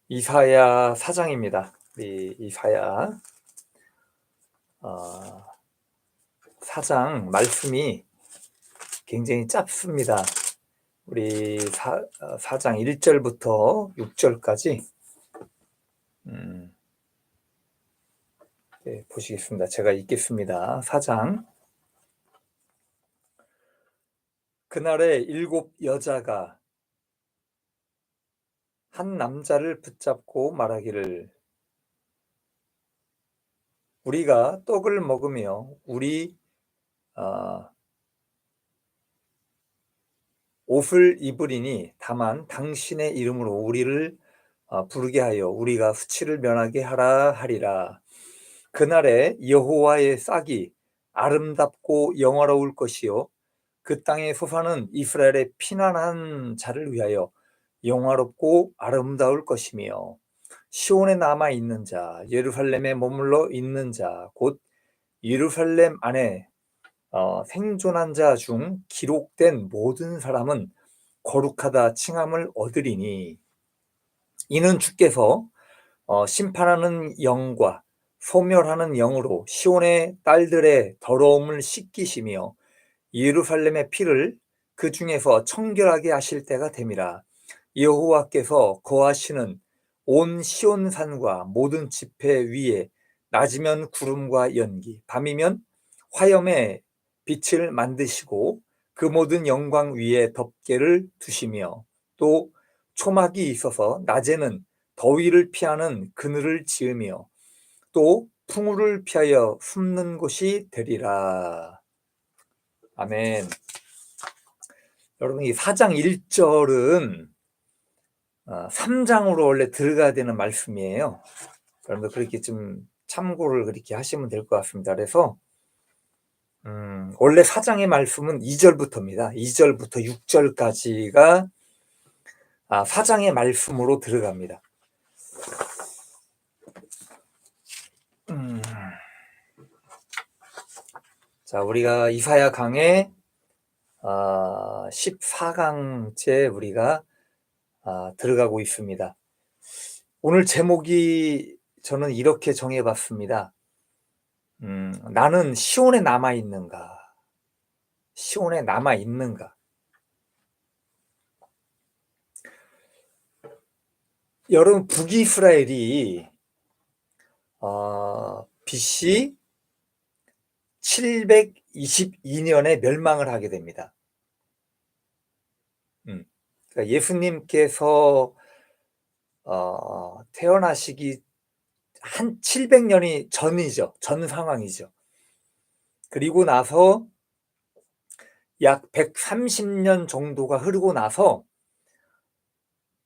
이사야 4장입니다. 우리 이사야 4장 말씀이 굉장히 짧습니다. 우리 4장 1절부터 6절까지 보시겠습니다. 제가 읽겠습니다. 4장. 그날에 7 여자가 한 남자를 붙잡고 말하기를, 우리가 떡을 먹으며 우리 옷을 입으리니 다만 당신의 이름으로 우리를 부르게 하여 우리가 수치를 면하게 하라 하리라. 그날에 여호와의 싹이 아름답고 영화로울 것이요 그 땅에 솟아는 이스라엘의 피난한 자를 위하여 영화롭고 아름다울 것이며, 시온에 남아 있는 자, 예루살렘에 머물러 있는 자, 곧 예루살렘 안에 생존한 자 중 기록된 모든 사람은 거룩하다 칭함을 얻으리니, 이는 주께서 심판하는 영과 소멸하는 영으로 시온의 딸들의 더러움을 씻기시며 예루살렘의 피를 그 중에서 청결하게 하실 때가 됨이라. 여호와께서 거하시는 온 시온산과 모든 지폐 위에 낮이면 구름과 연기, 밤이면 화염의 빛을 만드시고 그 모든 영광 위에 덮개를 두시며, 또 초막이 있어서 낮에는 더위를 피하는 그늘을 지으며 또 풍우를 피하여 숨는 곳이 되리라. 아멘. 여러분, 이 4장 1절은 3장으로 원래 들어가야 되는 말씀이에요. 여러분들 그렇게 좀 참고를 그렇게 하시면 될 것 같습니다. 그래서 원래 4장의 말씀은 2절부터입니다. 2절부터 6절까지가 4장의 말씀으로 들어갑니다. 자, 우리가 이사야 강의 14강째 우리가 들어가고 있습니다. 오늘 제목이 저는 이렇게 정해봤습니다. 나는 시온에 남아있는가? 시온에 남아있는가? 여러분, 북이스라엘이 BC 722년에 멸망을 하게 됩니다. 그러니까 예수님께서 태어나시기 한 700년이 전이죠. 전 상황이죠. 그리고 나서 약 130년 정도가 흐르고 나서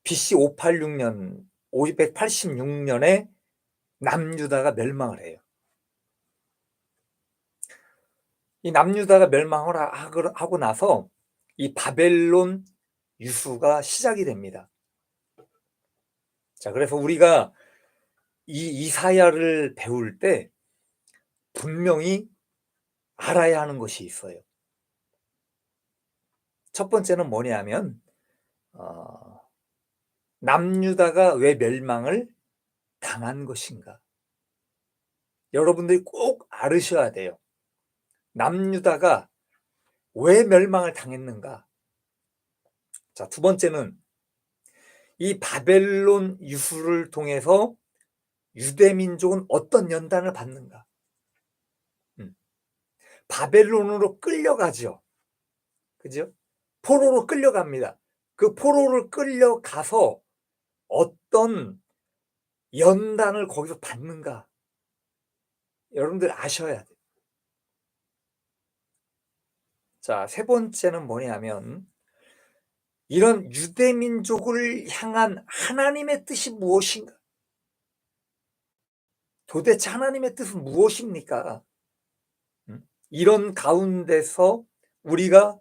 BC 586년에 남유다가 멸망을 해요. 이 남유다가 멸망을 하고 나서 이 바벨론 유수가 시작이 됩니다. 자, 그래서 우리가 이 이사야를 배울 때 분명히 알아야 하는 것이 있어요. 첫 번째는 뭐냐면 남유다가 왜 멸망을 당한 것인가? 여러분들이 꼭 알으셔야 돼요. 남유다가 왜 멸망을 당했는가? 자, 두 번째는 이 바벨론 유수를 통해서 유대민족은 어떤 연단을 받는가? 바벨론으로 끌려가죠. 그죠? 포로로 끌려갑니다. 그 포로를 끌려가서 어떤 연단을 거기서 받는가? 여러분들 아셔야 돼요. 자, 세 번째는 뭐냐면, 이런 유대민족을 향한 하나님의 뜻이 무엇인가? 도대체 하나님의 뜻은 무엇입니까? 이런 가운데서 우리가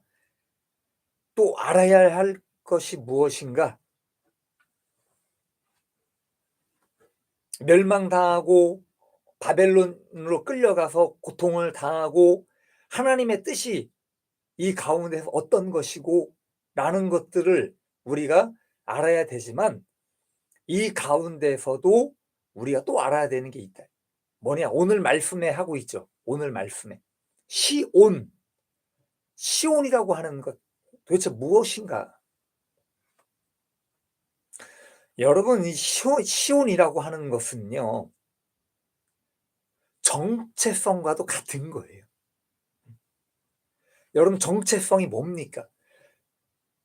또 알아야 할 것이 무엇인가? 멸망당하고 바벨론으로 끌려가서 고통을 당하고 하나님의 뜻이 이 가운데서 어떤 것이고 라는 것들을 우리가 알아야 되지만, 이 가운데서도 우리가 또 알아야 되는 게 있다. 뭐냐? 오늘 말씀에 하고 있죠. 오늘 말씀에. 시온. 시온이라고 하는 것 도대체 무엇인가? 여러분, 이 시온이라고 하는 것은요, 정체성과도 같은 거예요. 여러분, 정체성이 뭡니까?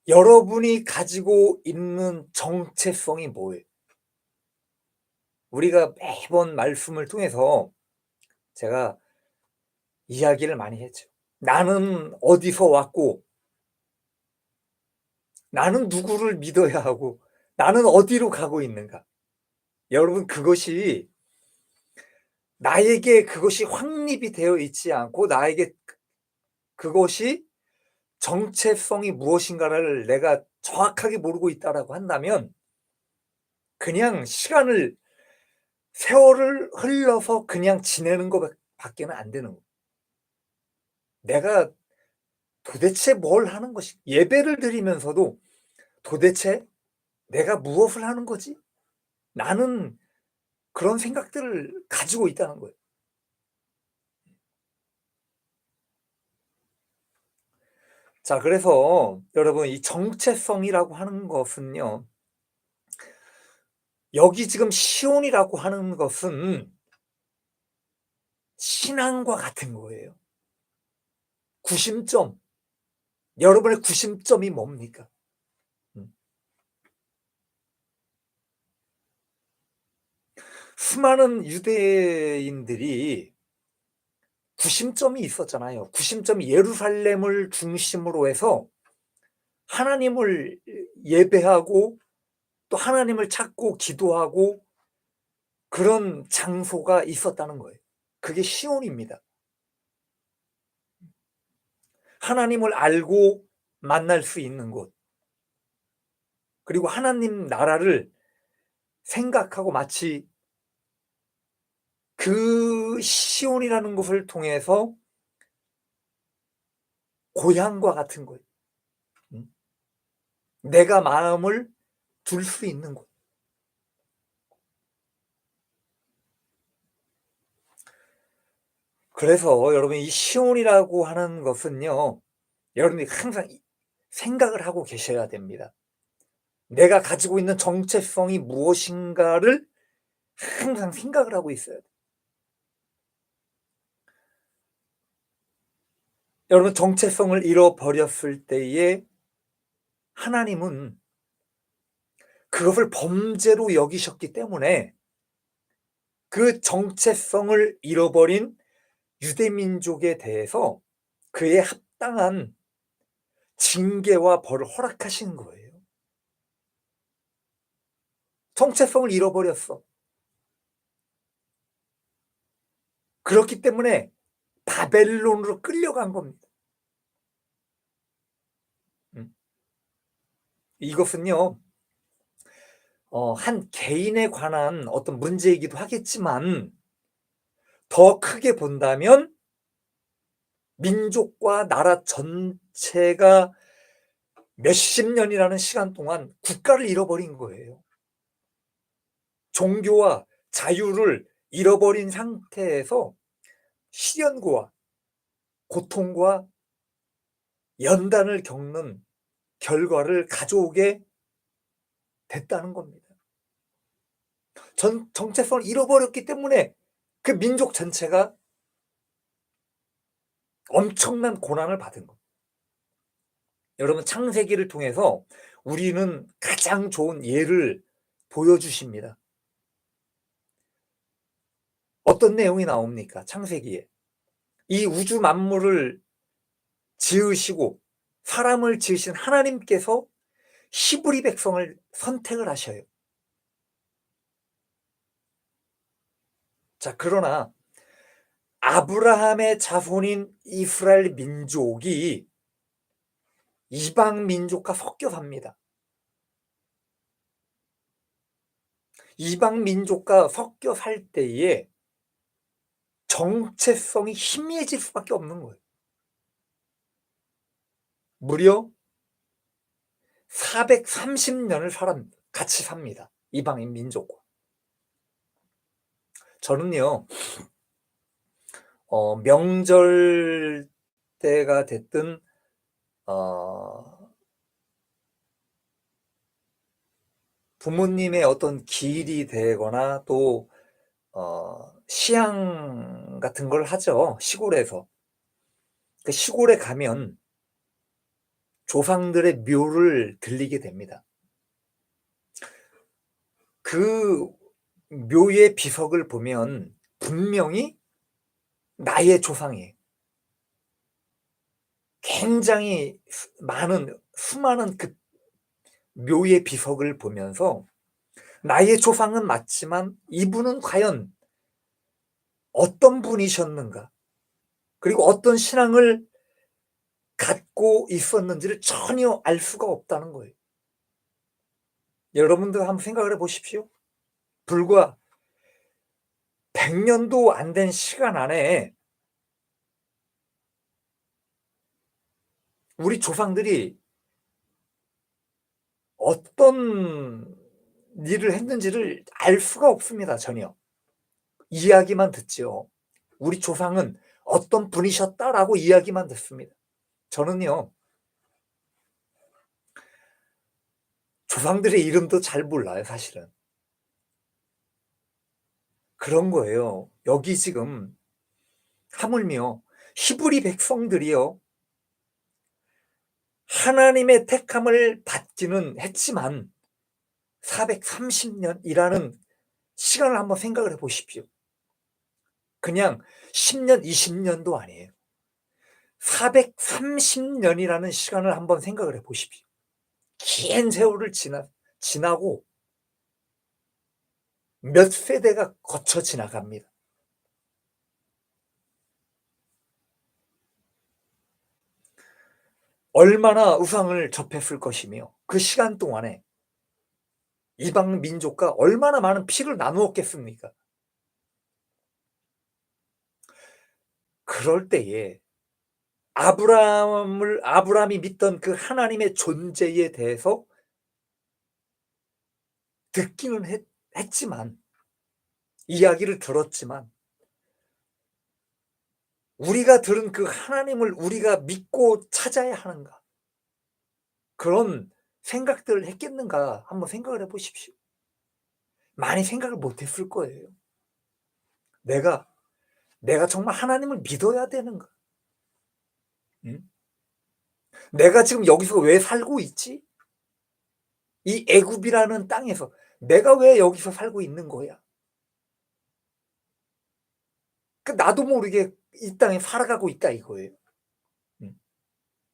여러분이 가지고 있는 정체성이 뭐예요? 우리가 매번 말씀을 통해서 제가 이야기를 많이 했죠. 나는 어디서 왔고, 나는 누구를 믿어야 하고, 나는 어디로 가고 있는가? 여러분, 나에게 그것이 확립이 되어 있지 않고, 나에게 그것이 정체성이 무엇인가를 내가 정확하게 모르고 있다라고 한다면, 그냥 세월을 흘러서 그냥 지내는 것밖에는 안 되는 거예요. 내가 도대체 뭘 하는 것이, 예배를 드리면서도 도대체 내가 무엇을 하는 거지? 나는 그런 생각들을 가지고 있다는 거예요. 자, 그래서 여러분, 이 정체성이라고 하는 것은요, 여기 지금 시온이라고 하는 것은 신앙과 같은 거예요. 구심점. 여러분의 구심점이 뭡니까? 수많은 유대인들이 구심점이 있었잖아요. 구심점이 예루살렘을 중심으로 해서 하나님을 예배하고 또 하나님을 찾고 기도하고 그런 장소가 있었다는 거예요. 그게 시온입니다. 하나님을 알고 만날 수 있는 곳. 그리고 하나님 나라를 생각하고 마치 그 시온이라는 곳을 통해서 고향과 같은 거예요. 내가 마음을 둘 수 있는 곳. 그래서 여러분, 이 시온이라고 하는 것은요, 여러분이 항상 생각을 하고 계셔야 됩니다. 내가 가지고 있는 정체성이 무엇인가를 항상 생각을 하고 있어야 돼요. 여러분, 정체성을 잃어버렸을 때에 하나님은 그것을 범죄로 여기셨기 때문에 그 정체성을 잃어버린 유대민족에 대해서 그에 합당한 징계와 벌을 허락하신 거예요. 정체성을 잃어버렸어. 그렇기 때문에 바벨론으로 끌려간 겁니다. 이것은요, 한 개인에 관한 어떤 문제이기도 하겠지만 더 크게 본다면 민족과 나라 전체가 몇십 년이라는 시간 동안 국가를 잃어버린 거예요. 종교와 자유를 잃어버린 상태에서 시련과 고통과 연단을 겪는 결과를 가져오게 됐다는 겁니다. 정체성을 잃어버렸기 때문에 그 민족 전체가 엄청난 고난을 받은 겁니다. 여러분, 창세기를 통해서 우리는 가장 좋은 예를 보여주십니다. 어떤 내용이 나옵니까? 창세기에. 이 우주 만물을 지으시고 사람을 지으신 하나님께서 히브리 백성을 선택을 하셔요. 자, 그러나 아브라함의 자손인 이스라엘 민족이 이방 민족과 섞여 삽니다. 이방 민족과 섞여 살 때에 정체성이 희미해질 수밖에 없는 거예요. 무려 430년을 같이 삽니다. 이방인 민족과. 저는요, 명절 때가 됐든, 부모님의 어떤 기일이 되거나 또, 시향 같은 걸 하죠, 시골에서. 그 시골에 가면 조상들의 묘를 들리게 됩니다. 그 묘의 비석을 보면 분명히 나의 조상이에요. 굉장히 수많은 그 묘의 비석을 보면서 나의 조상은 맞지만 이분은 과연 어떤 분이셨는가? 그리고 어떤 신앙을 갖고 있었는지를 전혀 알 수가 없다는 거예요. 여러분들 한번 생각을 해 보십시오. 불과 100년도 안 된 시간 안에 우리 조상들이 어떤 일을 했는지를 알 수가 없습니다, 전혀. 이야기만 듣죠. 우리 조상은 어떤 분이셨다라고 이야기만 듣습니다. 저는요, 조상들의 이름도 잘 몰라요, 사실은. 그런 거예요. 여기 지금 하물며 히브리 백성들이요, 하나님의 택함을 받기는 했지만 430년이라는 시간을 한번 생각을 해 보십시오. 그냥 10년, 20년도 아니에요. 430년이라는 시간을 한번 생각을 해 보십시오. 긴 세월을 지나고 몇 세대가 거쳐 지나갑니다. 얼마나 우상을 접했을 것이며 그 시간 동안에 이방 민족과 얼마나 많은 피를 나누었겠습니까? 그럴 때에 아브라함이 믿던 그 하나님의 존재에 대해서 듣기는 했지만, 이야기를 들었지만, 우리가 들은 그 하나님을 우리가 믿고 찾아야 하는가? 그런 생각들을 했겠는가? 한번 생각을 해 보십시오. 많이 생각을 못 했을 거예요. 내가 정말 하나님을 믿어야 되는가? 응? 내가 지금 여기서 왜 살고 있지? 이 애굽이라는 땅에서 내가 왜 여기서 살고 있는 거야? 나도 모르게 이 땅에 살아가고 있다 이거예요.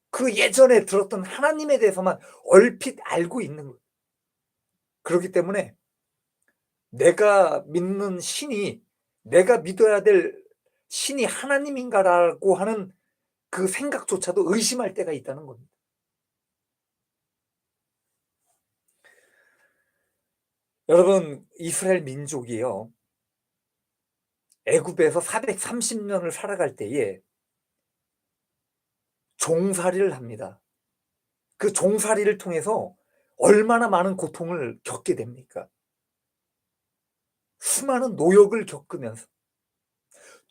그 예전에 들었던 하나님에 대해서만 얼핏 알고 있는 거예요. 그렇기 때문에 내가 믿는 신이, 내가 믿어야 될 신이 하나님인가라고 하는 그 생각조차도 의심할 때가 있다는 겁니다. 여러분, 이스라엘 민족이요, 애굽에서 430년을 살아갈 때에 종살이를 합니다. 그 종살이를 통해서 얼마나 많은 고통을 겪게 됩니까? 수많은 노역을 겪으면서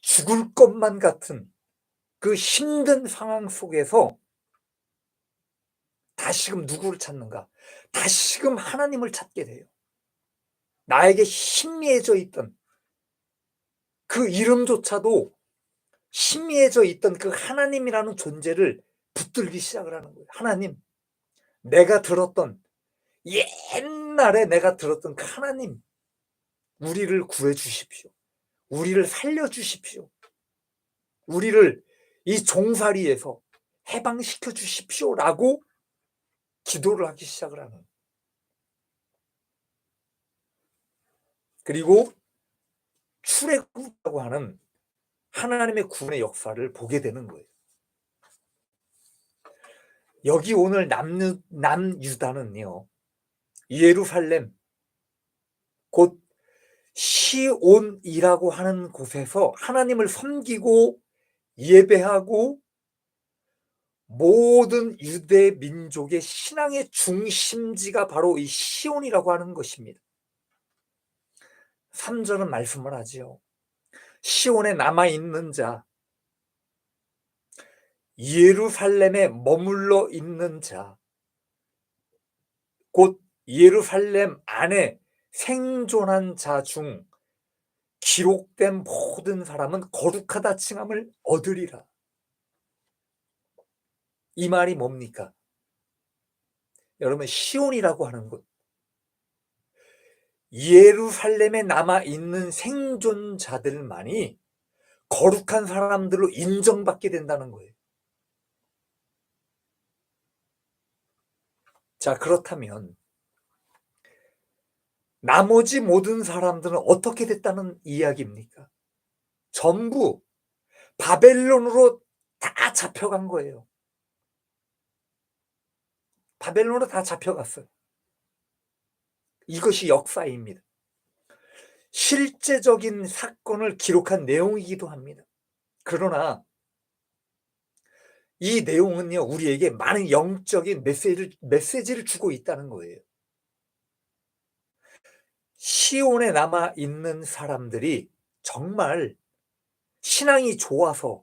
죽을 것만 같은 그 힘든 상황 속에서 다시금 누구를 찾는가? 다시금 하나님을 찾게 돼요. 나에게 희미해져 있던 그 이름조차도 희미해져 있던 그 하나님이라는 존재를 붙들기 시작을 하는 거예요. 하나님, 내가 들었던, 옛날에 내가 들었던 그 하나님, 우리를 구해 주십시오. 우리를 살려 주십시오. 우리를 이 종살이에서 해방시켜 주십시오라고 기도를 하기 시작을 하는. 그리고 출애굽이라고 하는 하나님의 구원의 역사를 보게 되는 거예요. 여기 오늘 남유다는요, 예루살렘, 곧 시온이라고 하는 곳에서 하나님을 섬기고 예배하고 모든 유대 민족의 신앙의 중심지가 바로 이 시온이라고 하는 것입니다. 3절은 말씀을 하지요. 시온에 남아있는 자, 예루살렘에 머물러 있는 자, 곧 예루살렘 안에 생존한 자 중 기록된 모든 사람은 거룩하다 칭함을 얻으리라. 이 말이 뭡니까? 여러분, 시온이라고 하는 곳, 예루살렘에 남아있는 생존자들만이 거룩한 사람들로 인정받게 된다는 거예요. 자, 그렇다면 나머지 모든 사람들은 어떻게 됐다는 이야기입니까? 전부 바벨론으로 다 잡혀간 거예요. 바벨론으로 다 잡혀갔어요. 이것이 역사입니다. 실제적인 사건을 기록한 내용이기도 합니다. 그러나 이 내용은요, 우리에게 많은 영적인 메시지를 주고 있다는 거예요. 시온에 남아 있는 사람들이 정말 신앙이 좋아서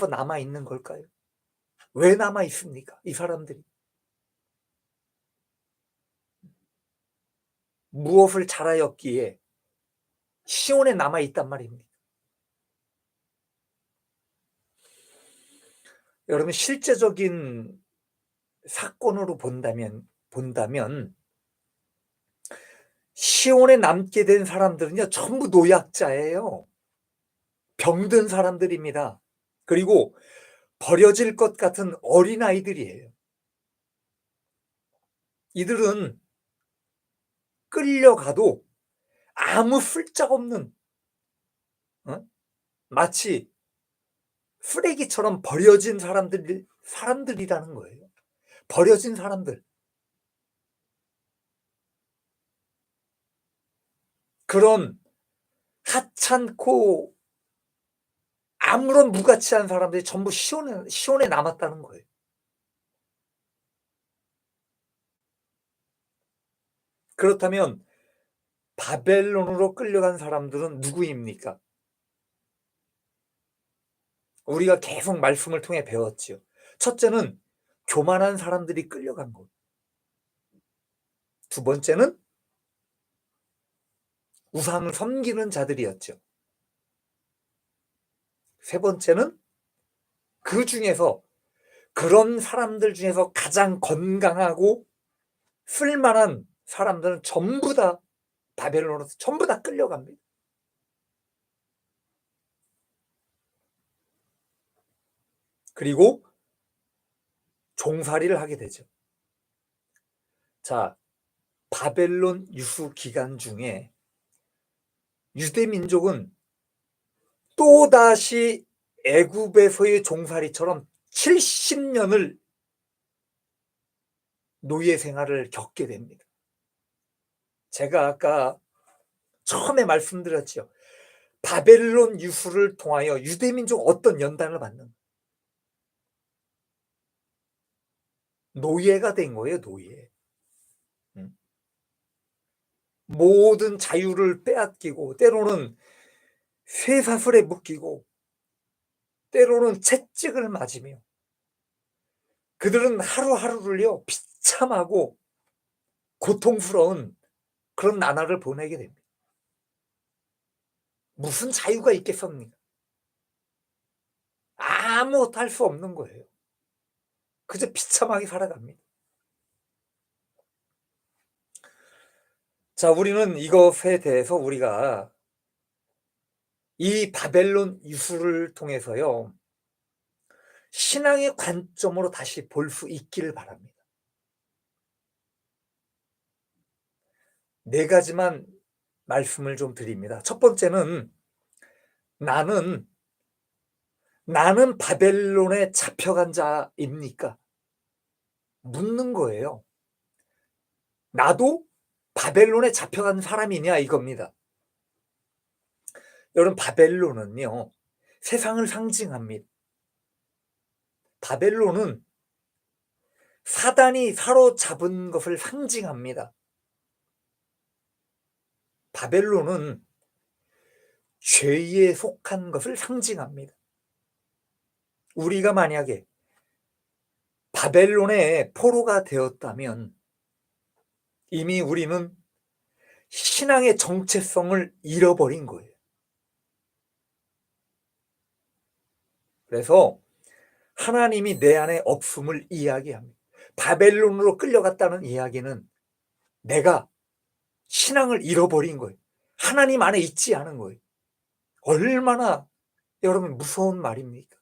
남아 있는 걸까요? 왜 남아 있습니까? 이 사람들이 무엇을 잘하였기에 시온에 남아 있단 말입니다. 여러분, 실제적인 사건으로 본다면 시온에 남게 된 사람들은요, 전부 노약자예요. 병든 사람들입니다. 그리고 버려질 것 같은 어린아이들이에요. 이들은 끌려가도 아무 쓸짝 없는, 마치 쓰레기처럼 버려진 사람들이라는 거예요. 버려진 사람들. 그런 하찮고 아무런 무가치한 사람들이 전부 시온에 남았다는 거예요. 그렇다면 바벨론으로 끌려간 사람들은 누구입니까? 우리가 계속 말씀을 통해 배웠지요. 첫째는 교만한 사람들이 끌려간 것. 두 번째는 우상을 섬기는 자들이었죠. 세 번째는 그런 사람들 중에서 가장 건강하고 쓸만한 사람들은 전부 다 바벨론으로 전부 다 끌려갑니다. 그리고 종살이를 하게 되죠. 자, 바벨론 유수 기간 중에 유대 민족은 또다시 애굽에서의 종살이처럼 70년을 노예 생활을 겪게 됩니다. 제가 아까 처음에 말씀드렸죠. 바벨론 유수를 통하여 유대 민족 어떤 연단을 받는, 노예가 된 거예요, 노예. 모든 자유를 빼앗기고, 때로는 쇠사슬에 묶이고, 때로는 채찍을 맞으며, 그들은 하루하루를요 비참하고 고통스러운 그런 나날을 보내게 됩니다. 무슨 자유가 있겠습니까? 아무것도 할 수 없는 거예요. 그저 비참하게 살아갑니다. 자, 우리는 이것에 대해서 우리가 이 바벨론 유수를 통해서요, 신앙의 관점으로 다시 볼 수 있기를 바랍니다. 네 가지만 말씀을 좀 드립니다. 첫 번째는 나는 바벨론에 잡혀간 자입니까? 묻는 거예요. 나도 바벨론에 잡혀간 사람이냐 이겁니다. 여러분, 바벨론은요 세상을 상징합니다. 바벨론은 사단이 사로잡은 것을 상징합니다. 바벨론은 죄에 속한 것을 상징합니다. 우리가 만약에 바벨론의 포로가 되었다면 이미 우리는 신앙의 정체성을 잃어버린 거예요. 그래서 하나님이 내 안에 없음을 이야기합니다. 바벨론으로 끌려갔다는 이야기는 내가 신앙을 잃어버린 거예요. 하나님 안에 있지 않은 거예요. 얼마나 여러분 무서운 말입니까?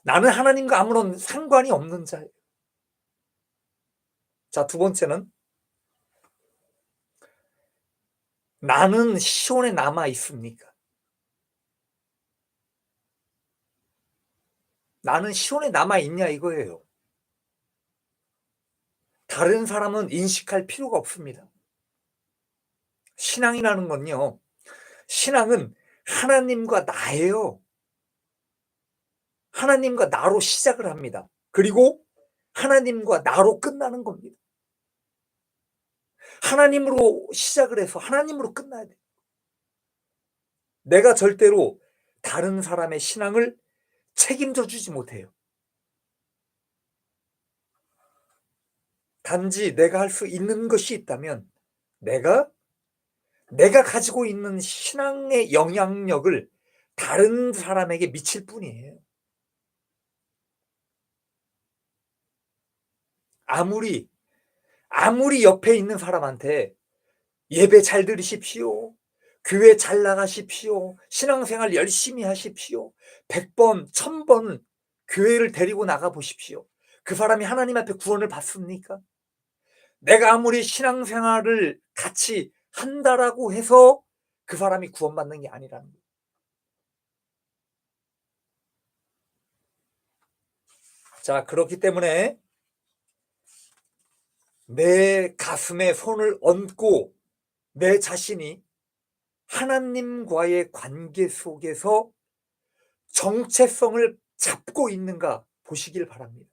나는 하나님과 아무런 상관이 없는 자예요. 자, 두 번째는 나는 시온에 남아 있습니까? 나는 시온에 남아 있냐 이거예요. 다른 사람은 인식할 필요가 없습니다. 신앙이라는 건요. 신앙은 하나님과 나예요. 하나님과 나로 시작을 합니다. 그리고 하나님과 나로 끝나는 겁니다. 하나님으로 시작을 해서 하나님으로 끝나야 돼요. 내가 절대로 다른 사람의 신앙을 책임져 주지 못해요. 단지 내가 할 수 있는 것이 있다면 내가 가지고 있는 신앙의 영향력을 다른 사람에게 미칠 뿐이에요. 아무리 옆에 있는 사람한테 예배 잘 들으십시오. 교회 잘 나가십시오. 신앙생활 열심히 하십시오. 100번, 1000번 교회를 데리고 나가 보십시오. 그 사람이 하나님 앞에 구원을 받습니까? 내가 아무리 신앙생활을 같이 한다라고 해서 그 사람이 구원받는 게 아니라는 거예요. 자, 그렇기 때문에 내 가슴에 손을 얹고 내 자신이 하나님과의 관계 속에서 정체성을 잡고 있는가 보시길 바랍니다.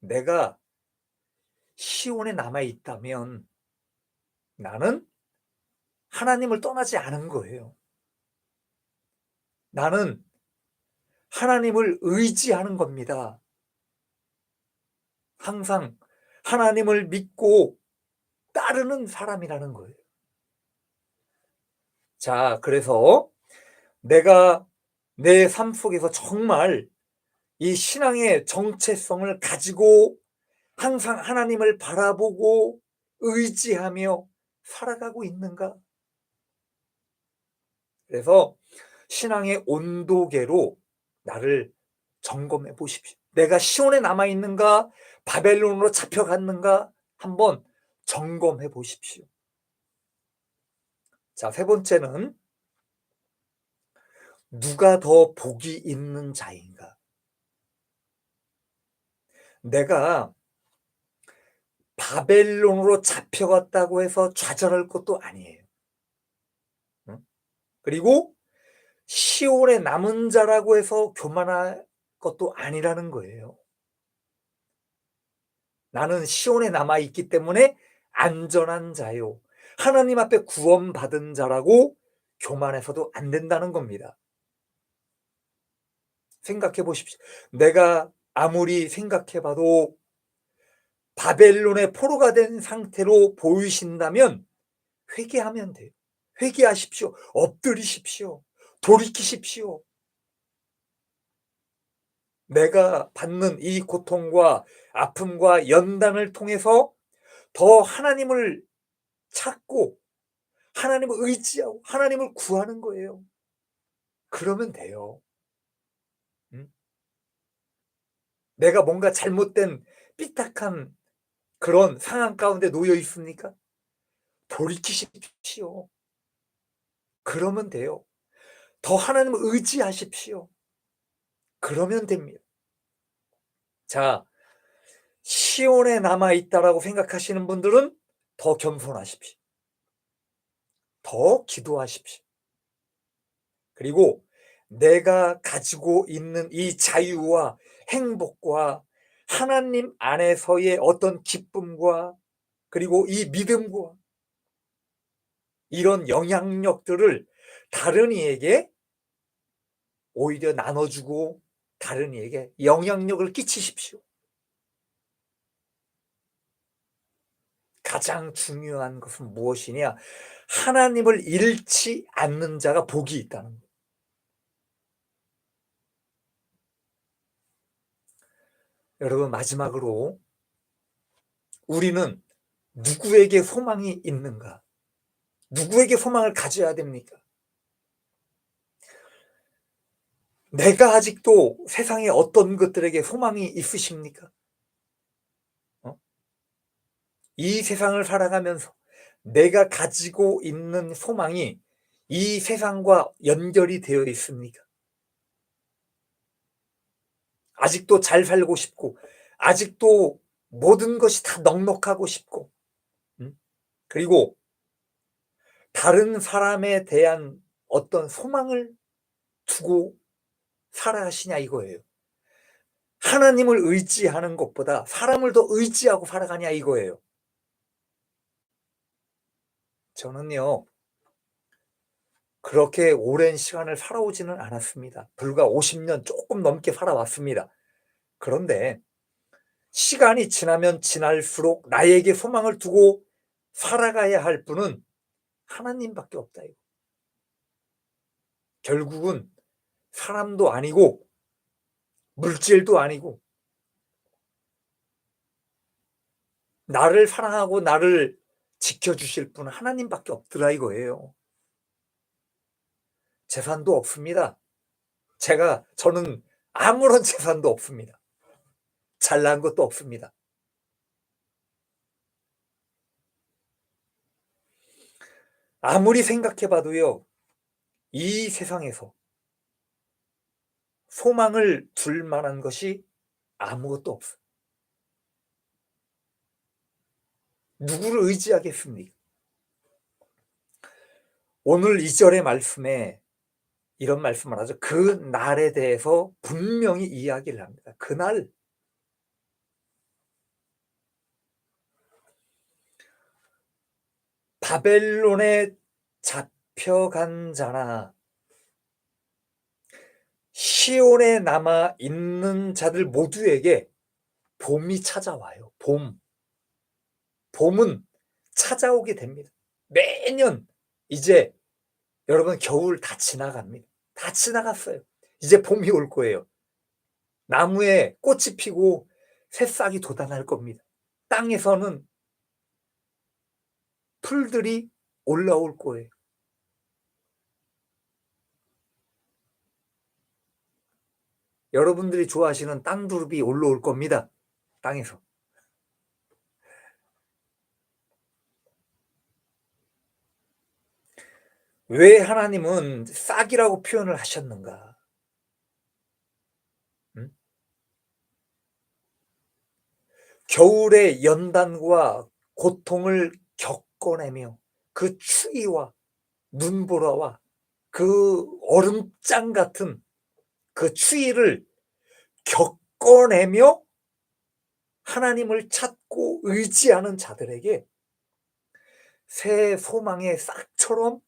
내가 시온에 남아 있다면 나는 하나님을 떠나지 않은 거예요. 나는 하나님을 의지하는 겁니다. 항상 하나님을 믿고 따르는 사람이라는 거예요. 자, 그래서 내가 내 삶 속에서 정말 이 신앙의 정체성을 가지고 항상 하나님을 바라보고 의지하며 살아가고 있는가? 그래서 신앙의 온도계로 나를 점검해 보십시오. 내가 시온에 남아 있는가? 바벨론으로 잡혀갔는가? 한번 점검해 보십시오. 자, 세 번째는 누가 더 복이 있는 자인가? 내가 바벨론으로 잡혀갔다고 해서 좌절할 것도 아니에요. 그리고 시온에 남은 자라고 해서 교만할 것도 아니라는 거예요. 나는 시온에 남아 있기 때문에 안전한 자요. 하나님 앞에 구원받은 자라고 교만해서도 안 된다는 겁니다. 생각해 보십시오. 내가 아무리 생각해 봐도 바벨론의 포로가 된 상태로 보이신다면 회개하면 돼요. 회개하십시오. 엎드리십시오. 돌이키십시오. 내가 받는 이 고통과 아픔과 연단을 통해서 더 하나님을 찾고 하나님을 의지하고 하나님을 구하는 거예요. 그러면 돼요. 내가 뭔가 잘못된 삐딱한 그런 상황 가운데 놓여 있습니까? 돌이키십시오. 그러면 돼요. 더 하나님을 의지하십시오. 그러면 됩니다. 자, 시온에 남아 있다라고 생각하시는 분들은 더 겸손하십시오. 더 기도하십시오. 그리고 내가 가지고 있는 이 자유와 행복과 하나님 안에서의 어떤 기쁨과 그리고 이 믿음과 이런 영향력들을 다른 이에게 오히려 나눠주고 다른 이에게 영향력을 끼치십시오. 가장 중요한 것은 무엇이냐? 하나님을 잃지 않는 자가 복이 있다는 거예요. 여러분, 마지막으로 우리는 누구에게 소망이 있는가? 누구에게 소망을 가져야 됩니까? 내가 아직도 세상에 어떤 것들에게 소망이 있으십니까? 이 세상을 살아가면서 내가 가지고 있는 소망이 이 세상과 연결이 되어 있습니까? 아직도 잘 살고 싶고, 아직도 모든 것이 다 넉넉하고 싶고, 그리고 다른 사람에 대한 어떤 소망을 두고 살아가시냐 이거예요. 하나님을 의지하는 것보다 사람을 더 의지하고 살아가냐 이거예요. 저는요, 그렇게 오랜 시간을 살아오지는 않았습니다. 불과 50년 조금 넘게 살아왔습니다. 그런데 시간이 지나면 지날수록 나에게 소망을 두고 살아가야 할 분은 하나님밖에 없다 이거. 결국은 사람도 아니고 물질도 아니고 나를 사랑하고 나를 지켜주실 분은 하나님밖에 없더라 이거예요. 재산도 없습니다. 저는 아무런 재산도 없습니다. 잘난 것도 없습니다. 아무리 생각해 봐도요, 이 세상에서 소망을 둘 만한 것이 아무것도 없어요. 누구를 의지하겠습니까? 오늘 2절의 말씀에 이런 말씀을 하죠. 그 날에 대해서 분명히 이야기를 합니다. 그날, 바벨론에 잡혀간 자나 시온에 남아 있는 자들 모두에게 봄이 찾아와요. 봄은 찾아오게 됩니다. 매년 이제 여러분 겨울 다 지나갑니다. 다 지나갔어요. 이제 봄이 올 거예요. 나무에 꽃이 피고 새싹이 돋아날 겁니다. 땅에서는 풀들이 올라올 거예요. 여러분들이 좋아하시는 땅두릅이 올라올 겁니다. 땅에서. 왜 하나님은 싹이라고 표현을 하셨는가? 겨울의 연단과 고통을 겪어내며 그 추위와 눈보라와 그 얼음장 같은 그 추위를 겪어내며 하나님을 찾고 의지하는 자들에게 새 소망의 싹처럼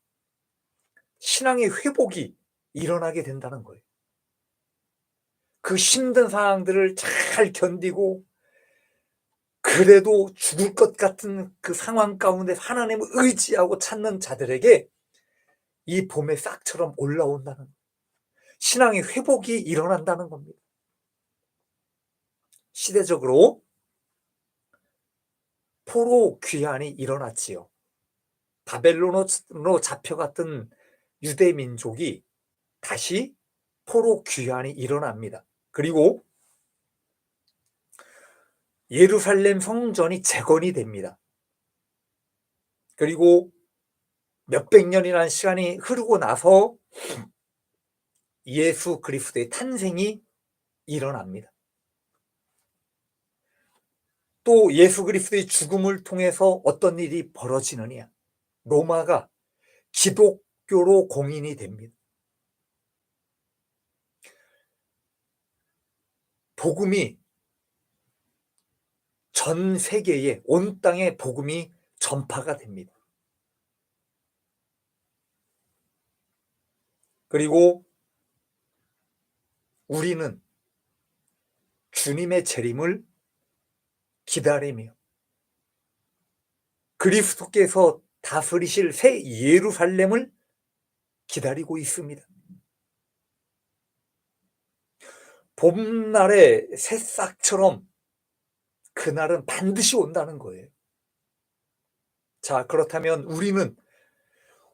신앙의 회복이 일어나게 된다는 거예요. 그 힘든 상황들을 잘 견디고 그래도 죽을 것 같은 그 상황 가운데 하나님을 의지하고 찾는 자들에게 이 봄의 싹처럼 올라온다는, 신앙의 회복이 일어난다는 겁니다. 시대적으로 포로 귀환이 일어났지요. 바벨론으로 잡혀갔던 유대 민족이 다시 포로 귀환이 일어납니다. 그리고 예루살렘 성전이 재건이 됩니다. 그리고 몇백 년이라는 시간이 흐르고 나서 예수 그리스도의 탄생이 일어납니다. 또 예수 그리스도의 죽음을 통해서 어떤 일이 벌어지느냐? 로마가 기독교로 공인이 됩니다. 복음이 전 세계에 온 땅에 복음이 전파가 됩니다. 그리고 우리는 주님의 재림을 기다리며 그리스도께서 다스리실 새 예루살렘을 기다리고 있습니다. 봄날의 새싹처럼 그날은 반드시 온다는 거예요. 자, 그렇다면 우리는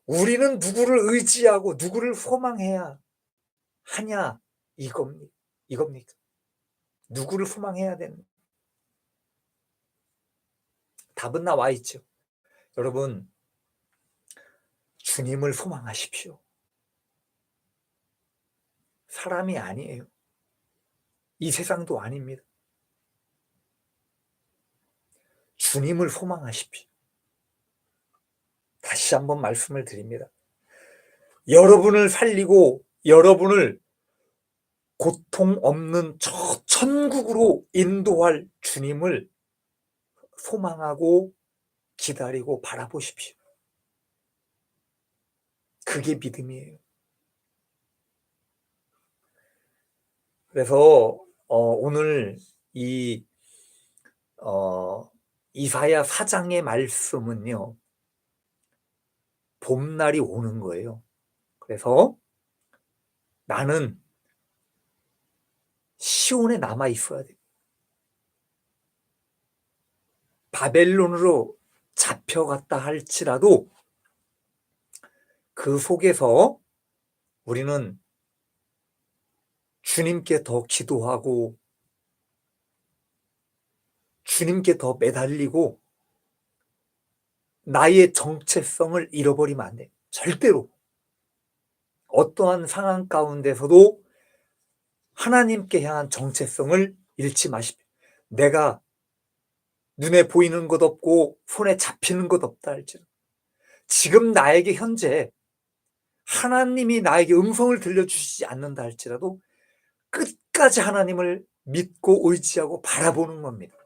누구를 의지하고 누구를 소망해야 하냐 이겁니까? 누구를 소망해야 되는? 답은 나와 있죠. 여러분, 주님을 소망하십시오. 사람이 아니에요. 이 세상도 아닙니다. 주님을 소망하십시오. 다시 한번 말씀을 드립니다. 여러분을 살리고 여러분을 고통 없는 저 천국으로 인도할 주님을 소망하고 기다리고 바라보십시오. 그게 믿음이에요. 그래서 오늘 이 이사야 4장의 말씀은요, 봄날이 오는 거예요. 그래서 나는 시온에 남아 있어야 돼. 바벨론으로 잡혀갔다 할지라도 그 속에서 우리는 주님께 더 기도하고 주님께 더 매달리고 나의 정체성을 잃어버리면 안 돼. 절대로. 어떠한 상황 가운데서도 하나님께 향한 정체성을 잃지 마십시오. 내가 눈에 보이는 것 없고 손에 잡히는 것 없다 할지라도 지금 나에게 현재 하나님이 나에게 음성을 들려주시지 않는다 할지라도 끝까지 하나님을 믿고 의지하고 바라보는 겁니다.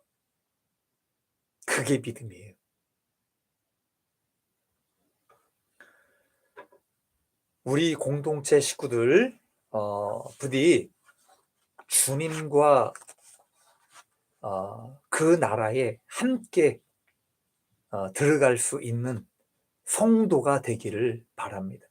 그게 믿음이에요. 우리 공동체 식구들 부디 주님과 그 나라에 함께 들어갈 수 있는 성도가 되기를 바랍니다.